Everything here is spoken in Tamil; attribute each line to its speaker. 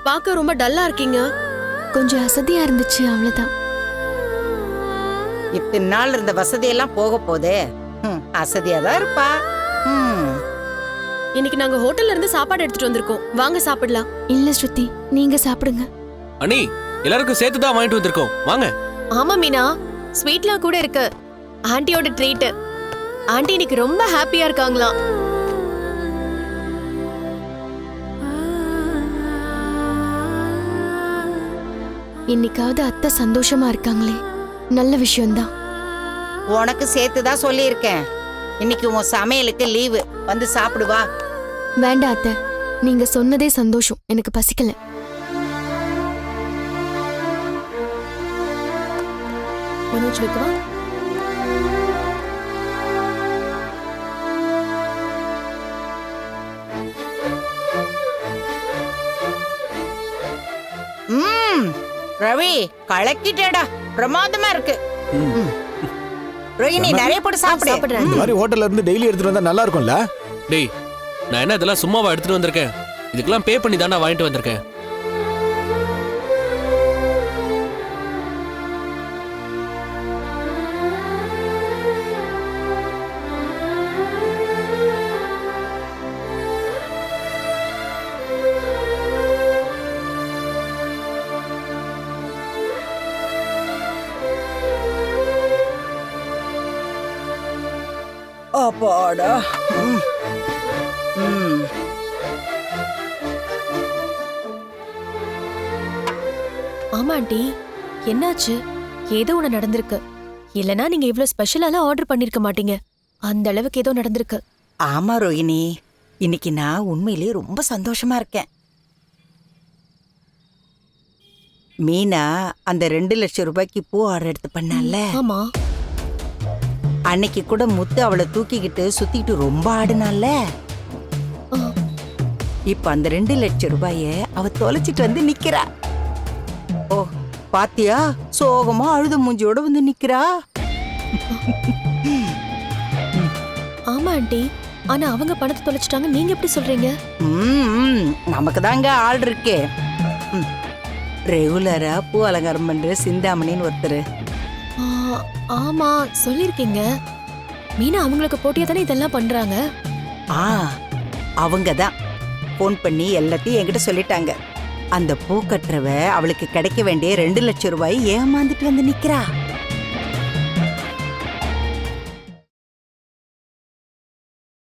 Speaker 1: பார்க்க ரொம்ப டல்லா இருக்கீங்க.
Speaker 2: கொஞ்சம் அசதியா இருந்துச்சு, அவ்வளவுதான்.
Speaker 3: இத்தனை நாள் இருந்த வசதியெல்லாம் போக போதே. அசதியாதான் இருப்பா.
Speaker 1: இன்னைக்கு நாங்க ஹோட்டல்ல இருந்து சாப்பாடு எடுத்துட்டு வந்திருக்கோம். வாங்க சாப்பிடலாம்.
Speaker 2: இல்ல ஸ்ருதி, நீங்க சாப்பிடுங்க.
Speaker 4: அண்ணி, எல்லாருக்கும் சேர்த்து தான் வாங்கிட்டு வந்திருக்கோம், வாங்க.
Speaker 1: ஆமா மீனா, ஸ்வீட்லாம் கூட இருக்கு. ஆன்ட்டியோட ட்ரீட். ஆன்ட்டி இன்னைக்கு ரொம்ப ஹாப்பியா இருக்காங்களாம்.
Speaker 2: இன்னைக்காவது அத்தை சந்தோஷமா இருக்காங்களே, நல்ல விஷயம்தான்.
Speaker 3: உனக்கு சேர்த்துதான் சொல்லியிருக்கேன். இன்னைக்கு உன் சமையலுக்கு லீவு, வந்து சாப்பிடுவா.
Speaker 2: வேண்டாம் அத்தை, நீங்க சொன்னதே சந்தோஷம். எனக்கு பசிக்கல.
Speaker 1: மனோஜ் வைக்கவா?
Speaker 3: ரவி, கலக்கிட்டேடா, பிரமாதமா இருக்கு. ரோஹிணி, நிறைய போட்டு சாப்பிடு.
Speaker 5: இந்த மாதிரி ஹோட்டல்ல இருந்து டெய்லி எடுத்துட்டு வந்தா நல்லா இருக்கும்ல?
Speaker 4: டேய், நான் என்ன இதெல்லாம் சும்மாவா எடுத்துட்டு வந்திருக்கேன்? இதுக்கெல்லாம் பே பண்ணி தானே வாங்கிட்டு வந்திருக்கேன்.
Speaker 3: அப்பாடா.
Speaker 1: ஆமா ஆண்டி, என்னாச்சு? ஏதோ ஒண்ணு நடந்திருக்கு. இல்லனா நீங்க இவ்ளோ ஸ்பெஷலாலாம் ஆர்டர் பண்ணிருக்க மாட்டீங்க. அந்த அளவுக்கு ஏதோ நடந்திருக்கு.
Speaker 3: ஆமா ரோஹிணி, இன்னைக்கு நான் உண்மையிலேயே ரொம்ப சந்தோஷமா இருக்கேன். மீனா அந்த 2 லட்சம் ரூபாய்க்கு பூ ஆர்டர் எடுத்து பண்ணால,
Speaker 1: ஆமா.
Speaker 3: அன்னைக்கு கூட முத்து அவளை தூக்கிக்கிட்டு சுத்திட்டு ரொம்ப ஆடுனால. இப்ப அந்த 2 லட்சம் ரூபாய அவ தொலைச்சிட்டு வந்து நிக்கிறா. ஓ, பாத்தியா? சோகமா அழுத மூஞ்சியோட வந்து நிக்கிறா.
Speaker 1: ஆமா ஆண்டி, ஆனா அவங்க பணத்தை தொலைச்சிட்டாங்க, நீங்க எப்படி சொல்றீங்க?
Speaker 3: நமக்கு தாங்க ஆள் இருக்கே. ரெகுலரா பூ அலங்காரம் பண்ற சிந்தாமணின்னு ஒருத்தர்.
Speaker 1: ஆமா, சொல்லிருக்கீங்க. மீனா அவங்களுக்கு போட்டியா தானே இதெல்லாம் பண்றாங்க.
Speaker 3: அவங்க தான் போன் பண்ணி எல்லாத்தையும் என்கிட்ட சொல்லிட்டாங்க. அந்த பூ கட்டுறவ அவளுக்கு கிடைக்க வேண்டிய 2 லட்சம் ரூபாய் ஏமாந்துட்டு வந்து நிக்கிறா.